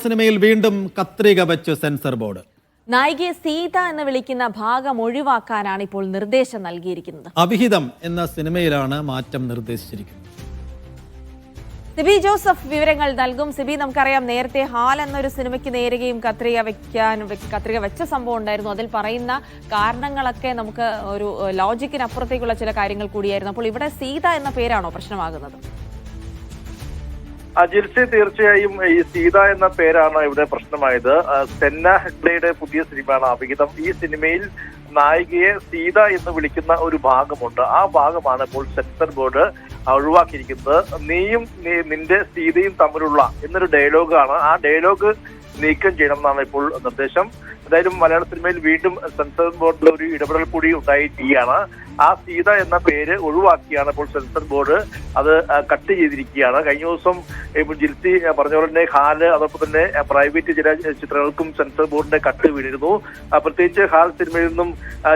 സിനിമയിൽ വീണ്ടും കത്രിക വെച്ചു സെൻസർ ബോർഡ്. നായികയെ സീത എന്ന് വിളിക്കുന്ന ഭാഗം ഒഴിവാക്കാനാണ് ഇപ്പോൾ നിർദ്ദേശം നൽകിയിരിക്കുന്നത്. അവിഹിതം എന്ന സിനിമയിലാണ് മാറ്റം നിർദ്ദേശിച്ചിരിക്കുന്നത്. സിബി ജോസഫ് വിവരങ്ങൾ നൽകും. സിബി, നമുക്കറിയാം നേരത്തെ ഹാൽ എന്നൊരു സിനിമയ്ക്ക് നേരുകയും കത്രിക വെച്ച സംഭവം ഉണ്ടായിരുന്നു. അതിൽ പറയുന്ന കാരണങ്ങളൊക്കെ നമുക്ക് ഒരു ലോജിക്കിനപ്പുറത്തേക്കുള്ള ചില കാര്യങ്ങൾ കൂടിയായിരുന്നു. അപ്പോൾ ഇവിടെ സീത എന്ന പേരാണോ പ്രശ്നമാകുന്നത്? ജിൽസി, തീർച്ചയായും ഈ സീത എന്ന പേരാണ് ഇവിടെ പ്രശ്നമായത്. സെന്ന ഹെഗ്ഡെയുടെ പുതിയ സിനിമയാണ് അവിഹിതം. ഈ സിനിമയിൽ നായികയെ സീത എന്ന് വിളിക്കുന്ന ഒരു ഭാഗമുണ്ട്. ആ ഭാഗമാണ് ഇപ്പോൾ സെൻസർ ബോർഡ് ഒഴിവാക്കിയിരിക്കുന്നത്. നീയും നിന്റെ സീതയും തമ്മിലുള്ള എന്നൊരു ഡയലോഗാണ്. ആ ഡയലോഗ് നീക്കം ചെയ്യണം എന്നാണ് ഇപ്പോൾ നിർദ്ദേശം. എന്തായാലും മലയാള സിനിമയിൽ വീണ്ടും സെൻസർ ബോർഡിൽ ഒരു ഇടപെടൽ കൂടി ഉണ്ടായിരിക്കുകയാണ്. ആ സീത എന്ന പേര് ഒഴിവാക്കിയാണ് ഇപ്പോൾ സെൻസർ ബോർഡ് അത് കട്ട് ചെയ്തിരിക്കുകയാണ്. കഴിഞ്ഞ ദിവസം ജിൽസി പറഞ്ഞ പോലെ തന്നെ ഹാല് അതോടൊപ്പം തന്നെ പ്രൈവറ്റ് ചില ചിത്രങ്ങൾക്കും സെൻസർ ബോർഡിന്റെ കട്ട് വീണിരുന്നു. പ്രത്യേകിച്ച് ഹാൽ സിനിമയിൽ നിന്നും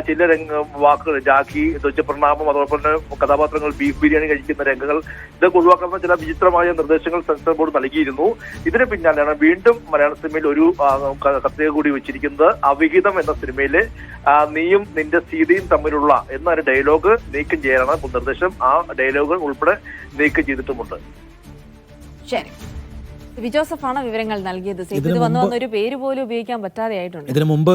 ചില വാക്കുകൾ, ജാക്കി, ധ്വജപ്രണാമം, അതോടൊപ്പം തന്നെ കഥാപാത്രങ്ങൾ ബീഫ് ബിരിയാണി കഴിക്കുന്ന രംഗങ്ങൾ, ഇതൊക്കെ ഒഴിവാക്കുന്ന ചില വിചിത്രമായ നിർദ്ദേശങ്ങൾ സെൻസർ ബോർഡ് നൽകിയിരുന്നു. ഇതിന് പിന്നാലെയാണ് വീണ്ടും മലയാള സിനിമയിൽ ഒരു കത്രിക കൂടി വെച്ചിരിക്കുന്നത്. അവിഹിതം എന്ന സിനിമയില് നീയും നിന്റെ സീതയും തമ്മിലുള്ള എന്നൊരു ഡയലോഗ് നീക്കം ചെയ്യാനാണ് നിർദ്ദേശം. ആ ഡയലോഗ് ഉൾപ്പെടെ നീക്കം ചെയ്തിട്ടുമുണ്ട്. ശരി, സിബി ജോസഫാണ് വിവരങ്ങൾ നൽകിയത്. ഇത് വന്നു വന്നൊരു പേര് പോലും ഉപയോഗിക്കാൻ പറ്റാതെ ആയിട്ടുണ്ട്. ഇതിനു മുമ്പ്